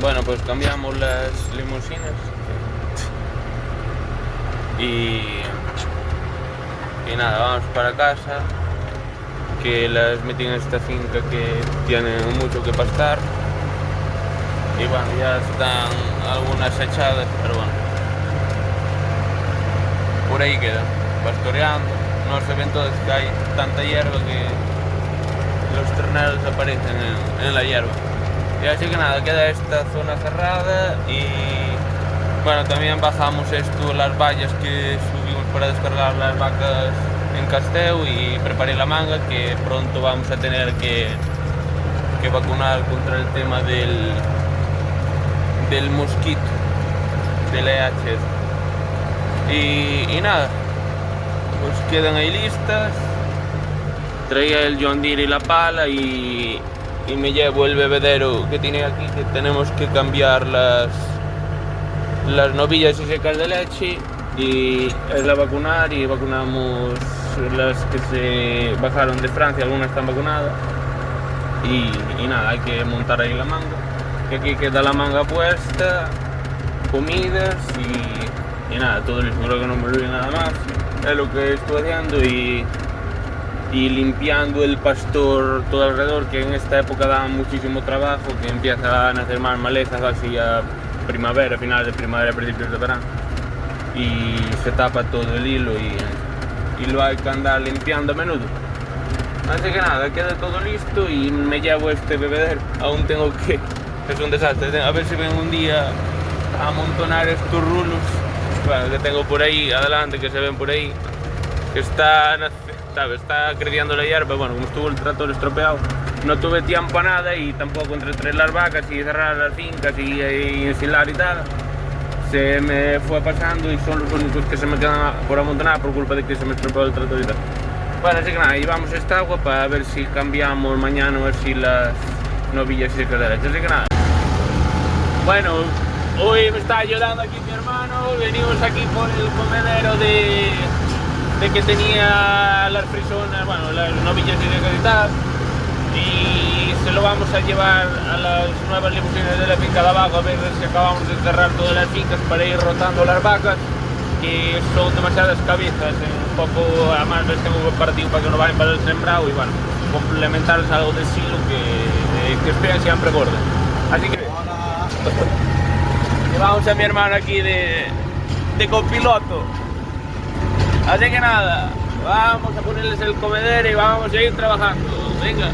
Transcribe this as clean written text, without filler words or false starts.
Bueno, pues cambiamos las limusinas y nada, vamos para casa, que las metí en esta finca que tiene mucho que pastar y bueno, ya están algunas echadas, pero bueno, por ahí quedan, pastoreando. No se ven todas, que hay tanta hierba que los terneros aparecen en la hierba. Y así que nada, queda esta zona cerrada y bueno, también bajamos las vallas que subimos para descargar las vacas en Casteu y preparé la manga, que pronto vamos a tener que vacunar contra el tema del mosquito, del EHS. Y nada, pues quedan ahí listas. Traía el John Deere y la pala y me llevo el bebedero que tiene aquí, que tenemos que cambiar las novillas y secas de leche, y es la vacunar, y vacunamos las que se bajaron de Francia, algunas están vacunadas y nada, hay que montar ahí la manga, que aquí queda la manga puesta, comidas y nada, todo listo. Creo que no me olvido nada más, es lo que estoy haciendo y limpiando el pastor todo alrededor, que en esta época da muchísimo trabajo, que empieza a nacer más malezas así a primavera, finales de primavera, principios de verano, y se tapa todo el hilo y lo hay que andar limpiando a menudo. Así que nada, queda todo listo y me llevo este bebedero. Aún tengo que, es un desastre, a ver si ven un día a amontonar estos rulos, bueno, que tengo por ahí adelante, que se ven por ahí, que está creciendo la hierba. Bueno, como estuvo el tractor estropeado, no tuve tiempo a nada, y tampoco entre las vacas y cerrar las fincas y ensilar y tal, se me fue pasando y son los únicos que se me quedan por amontonar por culpa de que se me estropeó el tractor y tal. Bueno, así que nada, llevamos esta agua para ver si cambiamos mañana, a ver si las novillas se quedan. Así que nada, bueno, hoy me está ayudando aquí mi hermano. Venimos aquí por el comedero de que tenía las frisonas, bueno, las novillas y tal, y se lo vamos a llevar a las nuevas limusinas de la finca de abajo, a ver si acabamos de cerrar todas las fincas para ir rotando las vacas, que son demasiadas cabezas, un poco, además les tengo partido para que no vayan para el sembrado, y bueno, complementarles algo de silo que estén siempre gordas. Así que llevamos a mi hermano aquí de copiloto. Así que nada, vamos a ponerles el comedero y vamos a ir trabajando. Venga.